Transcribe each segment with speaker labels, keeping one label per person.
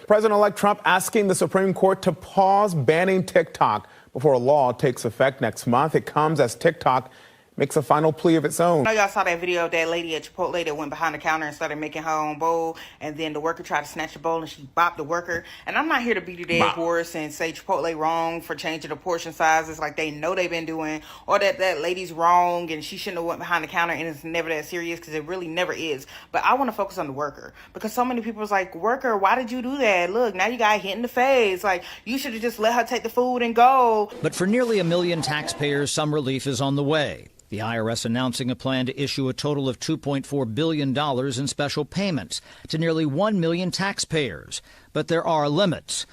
Speaker 1: President-elect Trump asking the Supreme Court to pause banning TikTok before a law takes effect next month. It comes as TikTok makes a final plea of its own.
Speaker 2: I know y'all saw that video of that lady at Chipotle that went behind the counter and started making her own bowl, and then the worker tried to snatch the bowl and she bopped the worker. And I'm not here to beat the dead horse and say Chipotle wrong for changing the portion sizes like they know they've been doing, or that lady's wrong and she shouldn't have went behind the counter and it's never that serious, because it really never is. But I want to focus on the worker, because so many people is like, worker, why did you do that? Look, now you got hit in the face. Like, you should have just let her take the food and go.
Speaker 3: But for nearly 1 million taxpayers, some relief is on the way. The IRS announcing a plan to issue a total of $2.4 billion in special payments to nearly 1 million taxpayers. But there are limits.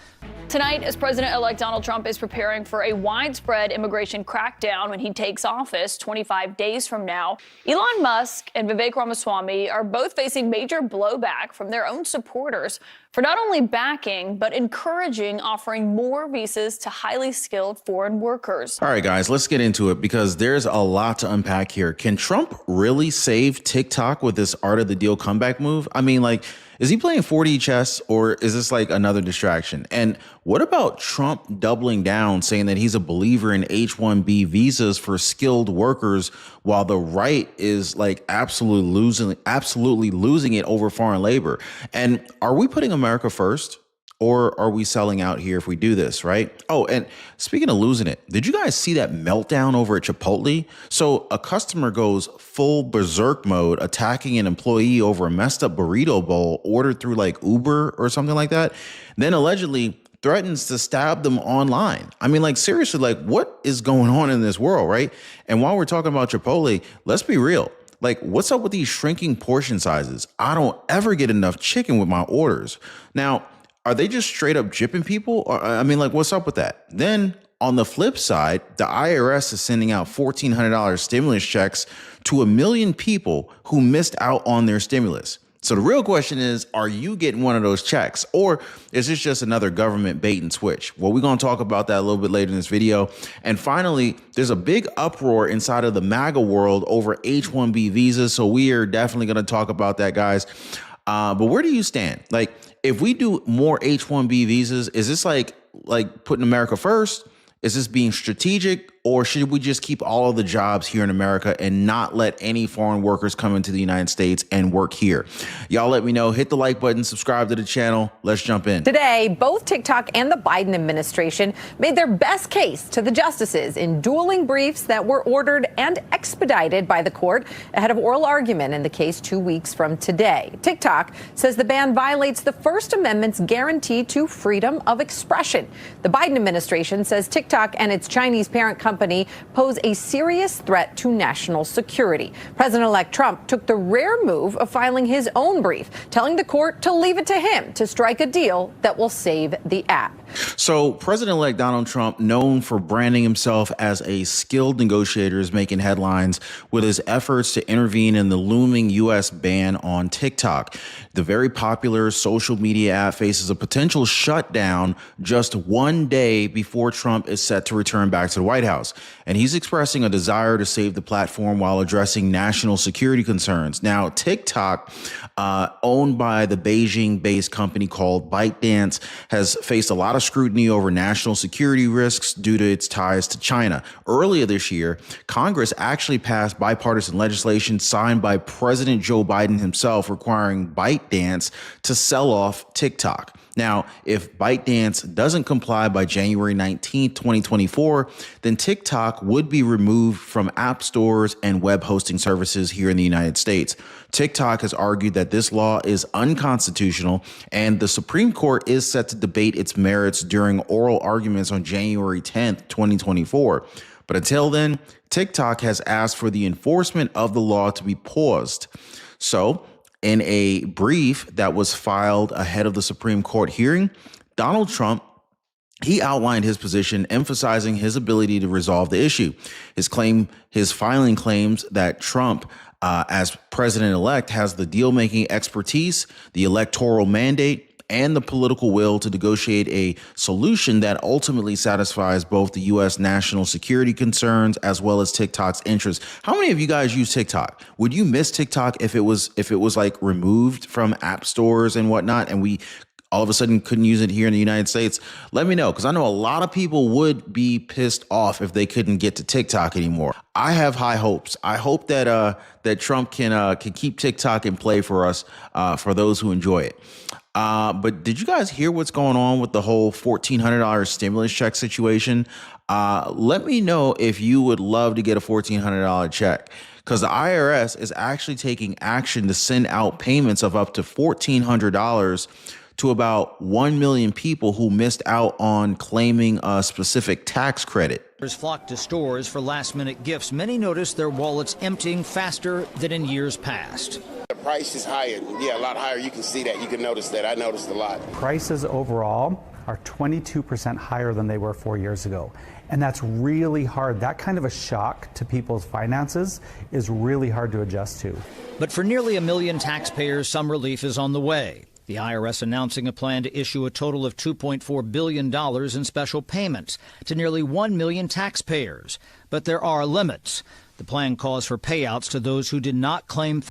Speaker 4: Tonight, as President-elect Donald Trump is preparing for a widespread immigration crackdown when he takes office 25 days from now, Elon Musk and Vivek Ramaswamy are both facing major blowback from their own supporters for not only backing, but encouraging offering more visas to highly skilled foreign workers.
Speaker 5: All right, guys, let's get into it, because there's a lot to unpack here. Can Trump really save TikTok with this art of the deal comeback move? I mean, like, is he playing 4D chess, or is this like another distraction? And what about Trump doubling down, saying that he's a believer in H-1B visas for skilled workers, while the right is like absolutely losing it over foreign labor? And are we putting America first, or are we selling out here if we do this, right? Oh, and speaking of losing it, did you guys see that meltdown over at Chipotle? So a customer goes full berserk mode, attacking an employee over a messed up burrito bowl ordered through like Uber or something like that. Then allegedly threatens to stab them online. I mean, like, seriously, like, what is going on in this world, right? And while we're talking about Chipotle, let's be real. Like, what's up with these shrinking portion sizes? I don't ever get enough chicken with my orders. Now, are they just straight up gypping people? Or, I mean, like, what's up with that? Then on the flip side, the IRS is sending out $1,400 stimulus checks to 1 million people who missed out on their stimulus. So the real question is, are you getting one of those checks, or is this just another government bait and switch? Well, we're going to talk about that a little bit later in this video. And finally, there's a big uproar inside of the MAGA world over H-1B visas. So we are definitely going to talk about that, guys. But where do you stand? Like, if we do more H-1B visas, is this like putting America first? Is this being strategic, or should we just keep all of the jobs here in America and not let any foreign workers come into the United States and work here? Y'all let me know. Hit the like button, subscribe to the channel. Let's jump in.
Speaker 6: Today, both TikTok and the Biden administration made their best case to the justices in dueling briefs that were ordered and expedited by the court ahead of oral argument in the case 2 weeks from today. TikTok says the ban violates the First Amendment's guarantee to freedom of expression. The Biden administration says TikTok and its Chinese parent company pose a serious threat to national security. President-elect Trump took the rare move of filing his own brief, telling the court to leave it to him to strike a deal that will save the app.
Speaker 5: So President-elect Donald Trump, known for branding himself as a skilled negotiator, is making headlines with his efforts to intervene in the looming U.S. ban on TikTok. The very popular social media app faces a potential shutdown just 1 day before Trump is set to return back to the White House. And he's expressing a desire to save the platform while addressing national security concerns. Now, TikTok, owned by the Beijing-based company called ByteDance, has faced a lot of scrutiny over national security risks due to its ties to China. Earlier this year, Congress actually passed bipartisan legislation signed by President Joe Biden himself requiring ByteDance to sell off TikTok. Now, if ByteDance doesn't comply by January 19, 2024, then TikTok would be removed from app stores and web hosting services here in the United States. TikTok has argued that this law is unconstitutional, and the Supreme Court is set to debate its merits during oral arguments on January 10, 2024. But until then, TikTok has asked for the enforcement of the law to be paused. So, in a brief that was filed ahead of the Supreme Court hearing, Donald Trump, he outlined his position, emphasizing his ability to resolve the issue. His filing claims that Trump, as president-elect, has the deal-making expertise, the electoral mandate, and the political will to negotiate a solution that ultimately satisfies both the U.S. national security concerns as well as TikTok's interests. How many of you guys use TikTok? Would you miss TikTok if it was like removed from app stores and whatnot, and we all of a sudden couldn't use it here in the United States, let me know, because I know a lot of people would be pissed off if they couldn't get to TikTok anymore. I have high hopes. I hope that that Trump can keep TikTok in play for us, for those who enjoy it. But did you guys hear what's going on with the whole $1,400 stimulus check situation? Let me know if you would love to get a $1,400 check, because the IRS is actually taking action to send out payments of up to $1,400 to about 1 million people who missed out on claiming a specific tax credit.
Speaker 3: Flocked to stores for last-minute gifts. Many noticed their wallets emptying faster than in years past.
Speaker 7: The price is higher. Yeah, a lot higher. You can see that. You can notice that. I noticed a lot.
Speaker 8: Prices overall are 22% higher than they were 4 years ago. And that's really hard. That kind of a shock to people's finances is really hard to adjust to.
Speaker 3: But for nearly 1 million taxpayers, some relief is on the way. The IRS announcing a plan to issue a total of $2.4 billion in special payments to nearly 1 million taxpayers. But there are limits. The plan calls for payouts to those who did not claim.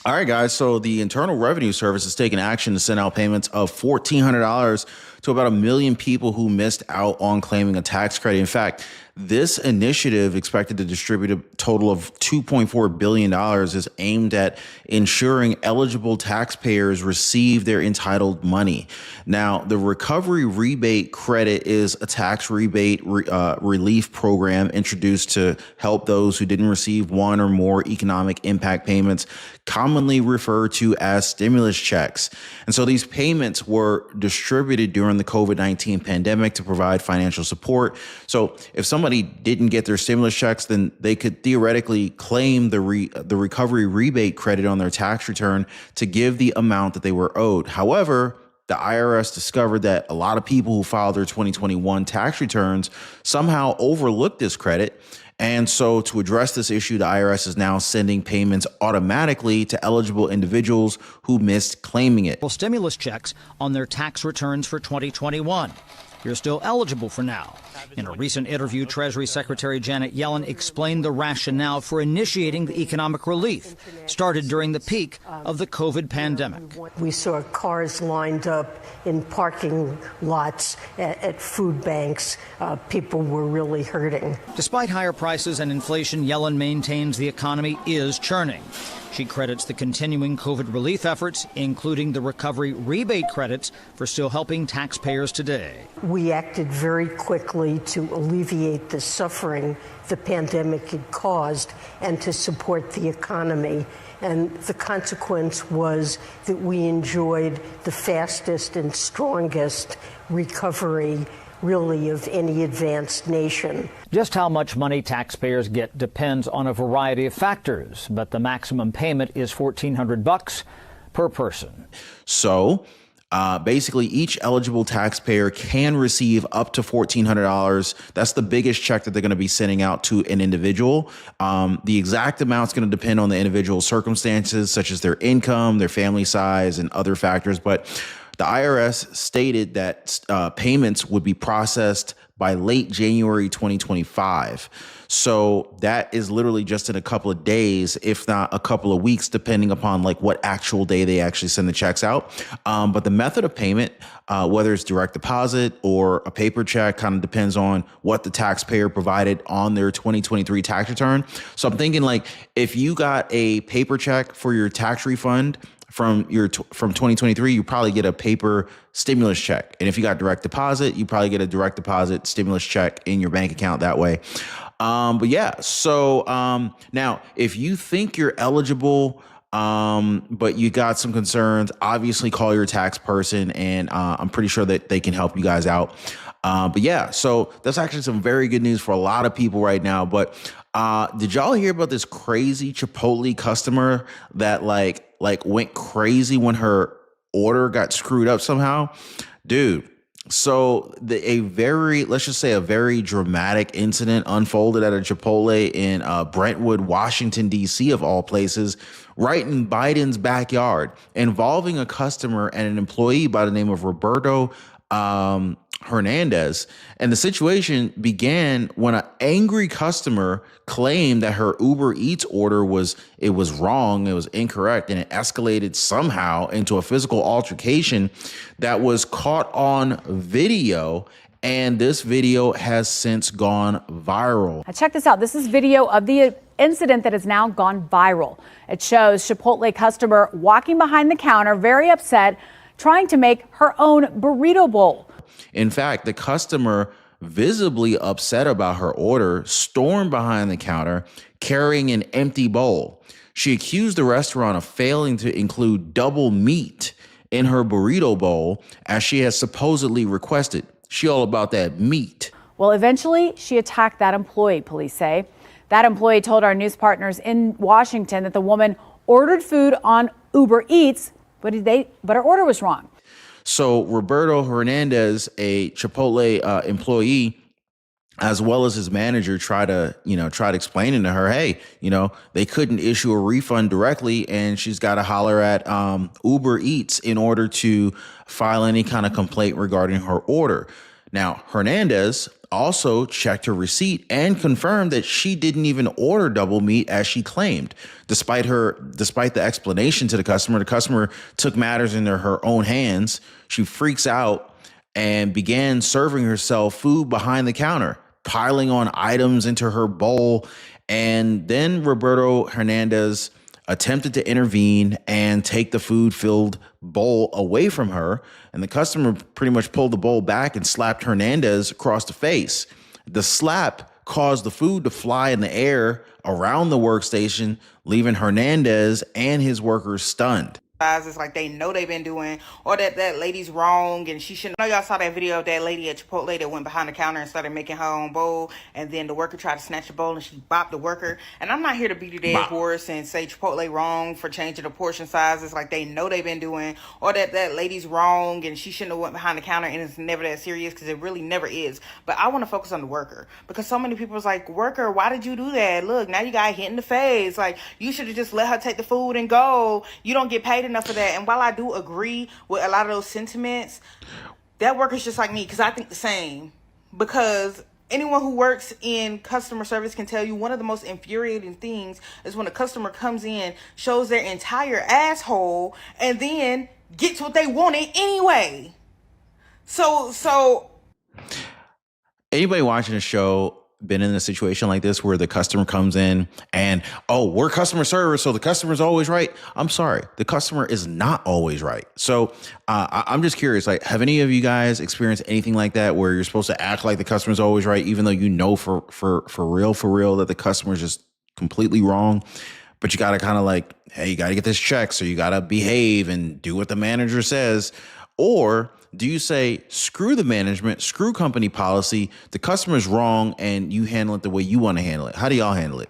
Speaker 5: All right, guys. So the Internal Revenue Service is taking action to send out payments of $1,400 to about 1 million people who missed out on claiming a tax credit. In fact, this initiative, expected to distribute a total of $2.4 billion, is aimed at ensuring eligible taxpayers receive their entitled money. Now, the Recovery Rebate Credit is a tax rebate relief program introduced to help those who didn't receive one or more economic impact payments, commonly referred to as stimulus checks. And so these payments were distributed during the COVID-19 pandemic to provide financial support. So if somebody didn't get their stimulus checks, then they could theoretically claim the recovery rebate credit on their tax return to give the amount that they were owed. However, the IRS discovered that a lot of people who filed their 2021 tax returns somehow overlooked this credit. And so to address this issue, the IRS is now sending payments automatically to eligible individuals who missed claiming it.
Speaker 3: Stimulus checks on their tax returns for 2021. You're still eligible for now. In a recent interview, Treasury Secretary Janet Yellen explained the rationale for initiating the economic relief, started during the peak of the COVID pandemic.
Speaker 9: We saw cars lined up in parking lots at food banks. People were really hurting.
Speaker 3: Despite higher prices and inflation, Yellen maintains the economy is churning. She credits the continuing COVID relief efforts, including the recovery rebate credits, for still helping taxpayers today.
Speaker 9: We acted very quickly to alleviate the suffering the pandemic had caused and to support the economy. And the consequence was that we enjoyed the fastest and strongest recovery really of any advanced nation.
Speaker 3: Just how much money taxpayers get depends on a variety of factors, but the maximum payment is $1,400 per person.
Speaker 5: So basically, each eligible taxpayer can receive up to $1,400. That's the biggest check that they're going to be sending out to an individual. The exact amount is going to depend on the individual circumstances, such as their income, their family size, and other factors. But the IRS stated that payments would be processed by late January 2025. So that is literally just in a couple of days, if not a couple of weeks, depending upon like what actual day they actually send the checks out. But the method of payment, whether it's direct deposit or a paper check, kind of depends on what the taxpayer provided on their 2023 tax return. So I'm thinking like if you got a paper check for your tax refund from 2023, you probably get a paper stimulus check. And if you got direct deposit, you probably get a direct deposit stimulus check in your bank account that way. But yeah, so now if you think you're eligible, but you got some concerns, obviously call your tax person, and I'm pretty sure that they can help you guys out. But yeah, so that's actually some very good news for a lot of people right now. But did y'all hear about this crazy Chipotle customer that like went crazy when her order got screwed up somehow? Dude, so let's just say a very dramatic incident unfolded at a Chipotle in Brentwood, Washington, D.C., of all places, right in Biden's backyard, involving a customer and an employee by the name of Roberto Hernandez. And the situation began when an angry customer claimed that her Uber Eats order was wrong, it was incorrect, and it escalated somehow into a physical altercation that was caught on video. And this video has since gone viral.
Speaker 10: Now check this out. This is video of the incident that has now gone viral. It shows Chipotle customer walking behind the counter, very upset, trying to make her own burrito bowl.
Speaker 5: In fact, the customer, visibly upset about her order, stormed behind the counter carrying an empty bowl. She accused the restaurant of failing to include double meat in her burrito bowl as she has supposedly requested. She all about that meat.
Speaker 10: Well, eventually she attacked that employee, police say. That employee told our news partners in Washington that the woman ordered food on Uber Eats, but her order was wrong.
Speaker 5: So Roberto Hernandez, a Chipotle employee, as well as his manager, tried explaining to her, hey, they couldn't issue a refund directly, and she's got to holler at Uber Eats in order to file any kind of complaint regarding her order. Now, Hernandez also checked her receipt and confirmed that she didn't even order double meat as she claimed. Despite the explanation to the customer took matters into her own hands. She freaks out and began serving herself food behind the counter, piling on items into her bowl. And then Roberto Hernandez attempted to intervene and take the food-filled bowl away from her. And the customer pretty much pulled the bowl back and slapped Hernandez across the face. The slap caused the food to fly in the air around the workstation, leaving Hernandez and his workers stunned.
Speaker 2: It's like they know they've been doing, or that lady's wrong and she shouldn't. I know y'all saw that video of that lady at Chipotle that went behind the counter and started making her own bowl, and then the worker tried to snatch the bowl and she bopped the worker. And I'm not here to beat a dead horse and say Chipotle wrong for changing the portion sizes like they know they've been doing, or that lady's wrong and she shouldn't have went behind the counter, and it's never that serious, because it really never is. But I want to focus on the worker, because so many people is like, worker, why did you do that? Look, now you got hit in the face. Like, you should have just let her take the food and go. You don't get paid enough for that. And while I do agree with a lot of those sentiments, that worker's just like me, because I think the same. Because anyone who works in customer service can tell you one of the most infuriating things is when a customer comes in, shows their entire asshole, and then gets what they wanted anyway. So
Speaker 5: anybody watching the show been in a situation like this where the customer comes in and, oh, we're customer service, so the customer's always right? I'm sorry, the customer is not always right. So I'm just curious, like, have any of you guys experienced anything like that where you're supposed to act like the customer's always right, even though you know for real that the customer's just completely wrong? But you got to kind of like, hey, you got to get this check, so you got to behave and do what the manager says? Or do you say, screw the management, screw company policy, the customer's wrong, and you handle it the way you want to handle it? How do y'all handle it?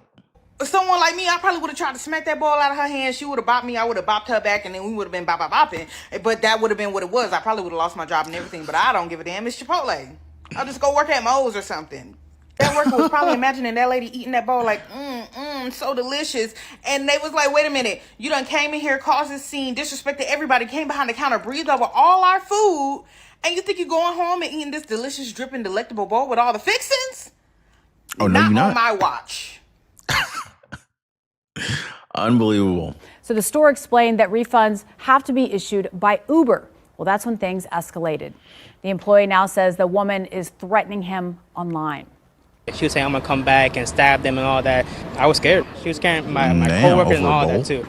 Speaker 2: Someone like me, I probably would have tried to smack that ball out of her hand. She would have bopped me. I would have bopped her back, and then we would have been bopping. But that would have been what it was. I probably would have lost my job and everything, but I don't give a damn. It's Chipotle. I'll just go work at Moe's or something. That worker was probably imagining that lady eating that bowl like, so delicious. And they was like, wait a minute, you done came in here, caused this scene, disrespected everybody, came behind the counter, breathed over all our food, and you think you're going home and eating this delicious, dripping, delectable bowl with all the fixings?
Speaker 5: Oh, no, you're not.
Speaker 2: On my watch.
Speaker 5: Unbelievable.
Speaker 10: So the store explained that refunds have to be issued by Uber. Well, that's when things escalated. The employee now says the woman is threatening him online.
Speaker 11: She was saying, I'm going to come back and stab them and all that. I was scared. She was scaring my coworkers and all that, too.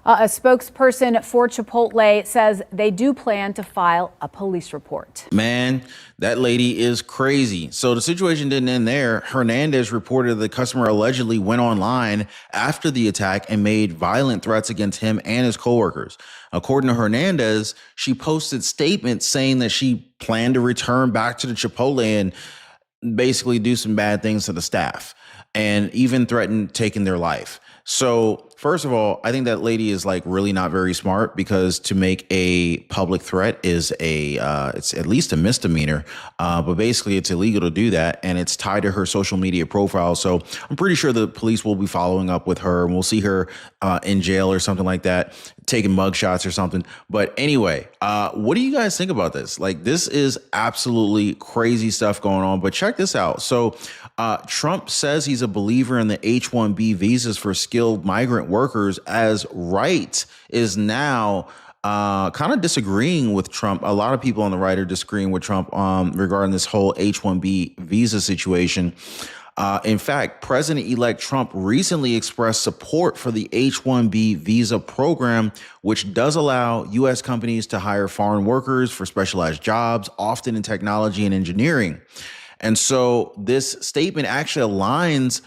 Speaker 10: A spokesperson for Chipotle says they do plan to file a police report.
Speaker 5: Man, that lady is crazy. So the situation didn't end there. Hernandez reported the customer allegedly went online after the attack and made violent threats against him and his coworkers. According to Hernandez, she posted statements saying that she planned to return back to the Chipotle and basically do some bad things to the staff, and even threatened taking their life. So first of all, I think that lady is like really not very smart, because to make a public threat is it's at least a misdemeanor, but basically it's illegal to do that, and it's tied to her social media profile. So I'm pretty sure the police will be following up with her, and we'll see her in jail or something like that. taking mugshots or something. But anyway, what do you guys think about this? Like, this is absolutely crazy stuff going on. But check this out. So Trump says he's a believer in the H-1B visas for skilled migrant workers, as Wright is now kind of disagreeing with Trump. A lot of people on the right are disagreeing with Trump regarding this whole H-1B visa situation. In fact, President-elect Trump recently expressed support for the H-1B visa program, which does allow U.S. companies to hire foreign workers for specialized jobs, often in technology and engineering. And so this statement actually aligns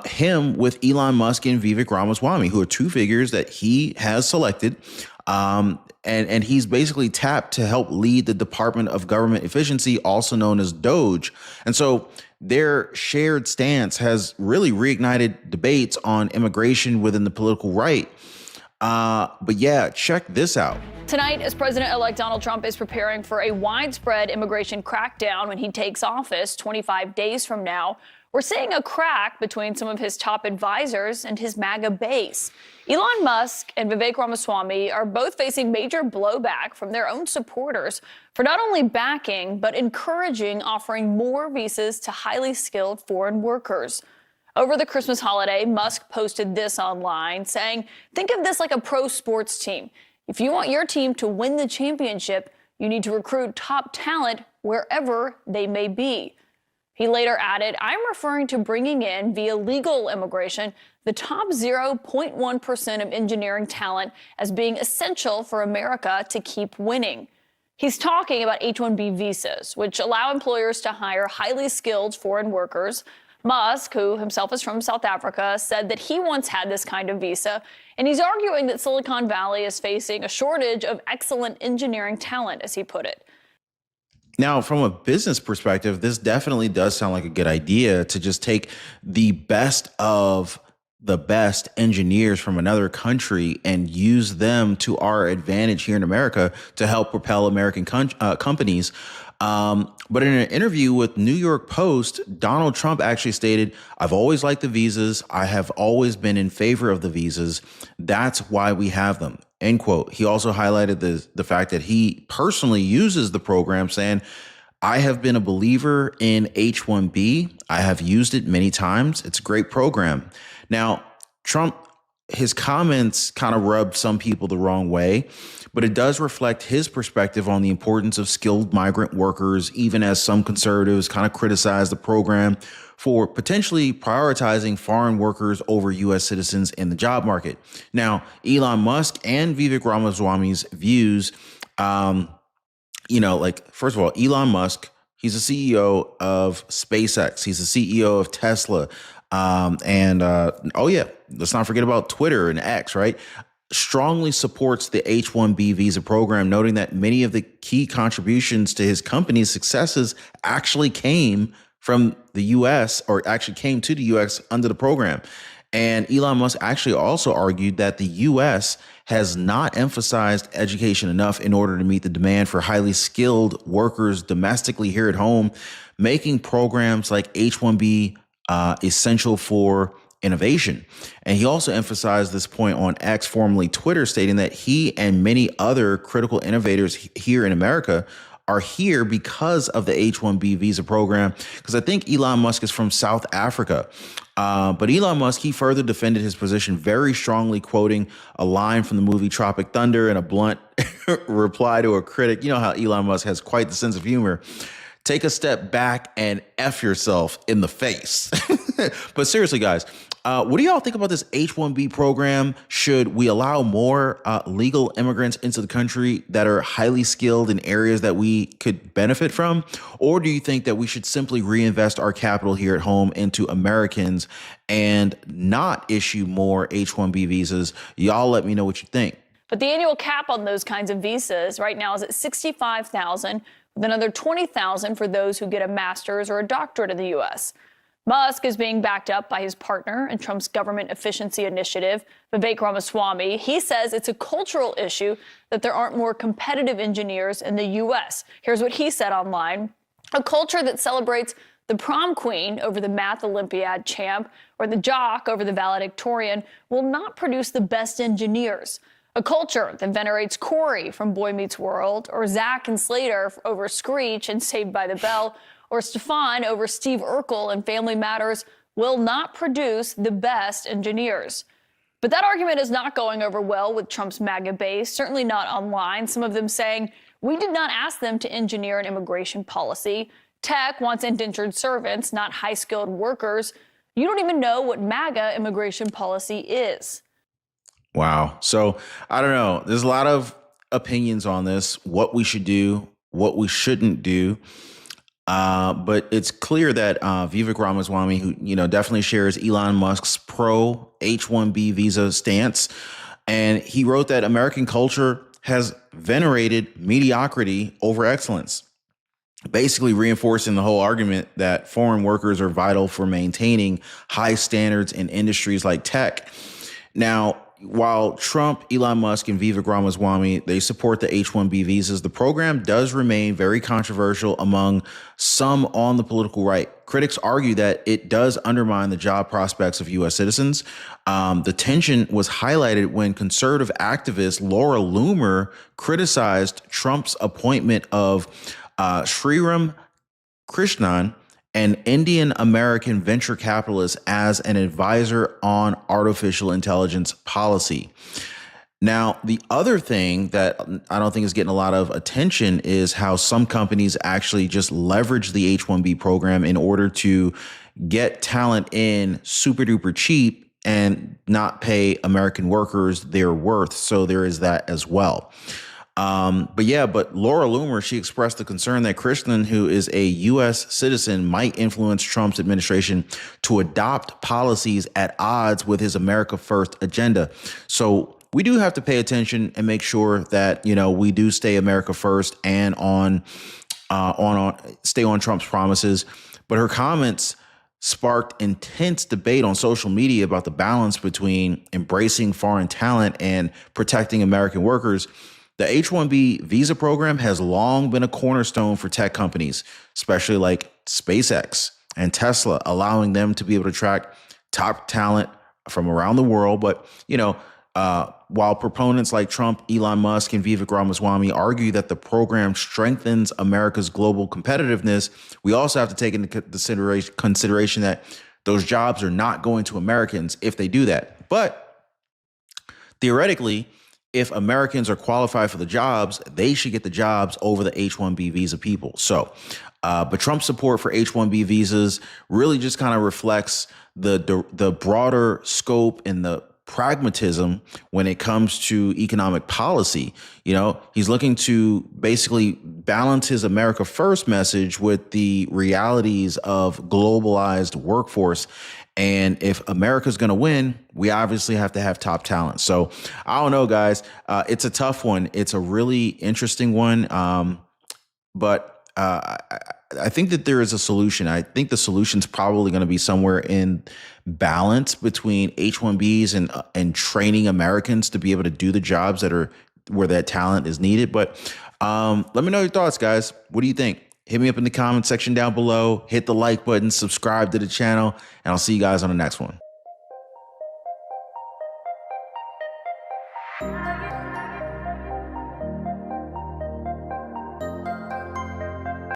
Speaker 5: him with Elon Musk and Vivek Ramaswamy, who are two figures that he has selected. And he's basically tapped to help lead the Department of Government Efficiency, also known as DOGE. And so their shared stance has really reignited debates on immigration within the political right. But yeah, check this out.
Speaker 4: Tonight, as President-elect Donald Trump is preparing for a widespread immigration crackdown when he takes office 25 days from now, we're seeing a crack between some of his top advisors and his MAGA base. Elon Musk and Vivek Ramaswamy are both facing major blowback from their own supporters for not only backing, but encouraging offering more visas to highly skilled foreign workers. Over the Christmas holiday, Musk posted this online saying, think of this like a pro sports team. If you want your team to win the championship, you need to recruit top talent wherever they may be. He later added, I'm referring to bringing in, via legal immigration, the top 0.1% of engineering talent as being essential for America to keep winning. He's talking about H-1B visas, which allow employers to hire highly skilled foreign workers. Musk, who himself is from South Africa, said that he once had this kind of visa, and he's arguing that Silicon Valley is facing a shortage of excellent engineering talent, as he put it.
Speaker 5: Now, from a business perspective, this definitely does sound like a good idea to just take the best of the best engineers from another country and use them to our advantage here in America to help propel American companies. But in an interview with New York Post, Donald Trump actually stated, I've always liked the visas. I have always been in favor of the visas. That's why we have them. End quote. He also highlighted the fact that he personally uses the program, saying, I have been a believer in H-1B. I have used it many times. It's a great program. Now, Trump, his comments kind of rubbed some people the wrong way, but it does reflect his perspective on the importance of skilled migrant workers, even as some conservatives kind of criticize the program for potentially prioritizing foreign workers over U.S. citizens in the job market. Now, Elon Musk and Vivek Ramaswamy's views, first of all, Elon Musk, he's the CEO of SpaceX. He's the CEO of Tesla. Let's not forget about Twitter and X, right? Strongly supports the H-1B visa program, noting that many of the key contributions to his company's successes actually came from the U.S. or actually came to the U.S. under the program. And Elon Musk actually also argued that the U.S. has not emphasized education enough in order to meet the demand for highly skilled workers domestically here at home, making programs like H-1B essential for innovation. And he also emphasized this point on X, formerly Twitter, stating that he and many other critical innovators here in America are here because of the H-1B visa program. Because I think Elon Musk is from South Africa. But Elon Musk, he further defended his position very strongly, quoting a line from the movie Tropic Thunder in a blunt reply to a critic. You know how Elon Musk has quite the sense of humor. Take a step back and F yourself in the face. But seriously, guys, what do y'all think about this H-1B program? Should we allow more legal immigrants into the country that are highly skilled in areas that we could benefit from? Or do you think that we should simply reinvest our capital here at home into Americans and not issue more H-1B visas? Y'all let me know what you think.
Speaker 4: But the annual cap on those kinds of visas right now is at $65,000, with another $20,000 for those who get a master's or a doctorate in the U.S. Musk is being backed up by his partner in Trump's government efficiency initiative, Vivek Ramaswamy. He says it's a cultural issue that there aren't more competitive engineers in the U.S. Here's what he said online. A culture that celebrates the prom queen over the math Olympiad champ or the jock over the valedictorian will not produce the best engineers. A culture that venerates Corey from Boy Meets World, or Zach and Slater over Screech and Saved by the Bell, or Stefan over Steve Urkel and Family Matters will not produce the best engineers. But that argument is not going over well with Trump's MAGA base, certainly not online. Some of them saying, we did not ask them to engineer an immigration policy. Tech wants indentured servants, not high-skilled workers. You don't even know what MAGA immigration policy is.
Speaker 5: Wow. So I don't know. There's a lot of opinions on this, what we should do, what we shouldn't do. But it's clear that Vivek Ramaswamy, who, definitely shares Elon Musk's pro H-1B visa stance. And he wrote that American culture has venerated mediocrity over excellence, basically reinforcing the whole argument that foreign workers are vital for maintaining high standards in industries like tech. Now, while Trump, Elon Musk, and Vivek Ramaswamy, they support the H-1B visas, the program does remain very controversial among some on the political right. Critics argue that it does undermine the job prospects of U.S. citizens. The tension was highlighted when conservative activist Laura Loomer criticized Trump's appointment of Sriram Krishnan, an Indian-American venture capitalist, as an advisor on artificial intelligence policy. Now, the other thing that I don't think is getting a lot of attention is how some companies actually just leverage the H-1B program in order to get talent in super duper cheap and not pay American workers their worth. So there is that as well. But Laura Loomer, she expressed the concern that Krishnan, who is a U.S. citizen, might influence Trump's administration to adopt policies at odds with his America First agenda. So we do have to pay attention and make sure that, we do stay America First and stay on Trump's promises. But her comments sparked intense debate on social media about the balance between embracing foreign talent and protecting American workers. The H-1B visa program has long been a cornerstone for tech companies, especially like SpaceX and Tesla, allowing them to be able to attract top talent from around the world. But, while proponents like Trump, Elon Musk, and Vivek Ramaswamy argue that the program strengthens America's global competitiveness, we also have to take into consideration that those jobs are not going to Americans if they do that. But theoretically, if Americans are qualified for the jobs, they should get the jobs over the H-1B visa people. So, but Trump's support for H-1B visas really just kind of reflects the broader scope and the pragmatism when it comes to economic policy. He's looking to basically balance his America First message with the realities of globalized workforce. And if America's going to win, we obviously have to have top talent. So I don't know, guys. It's a tough one. It's a really interesting one. But I think that there is a solution. I think the solution's probably going to be somewhere in balance between H-1Bs and training Americans to be able to do the jobs that are where that talent is needed. But let me know your thoughts, guys. What do you think? Hit me up in the comment section down below. Hit the like button, subscribe to the channel, and I'll see you guys on the next one.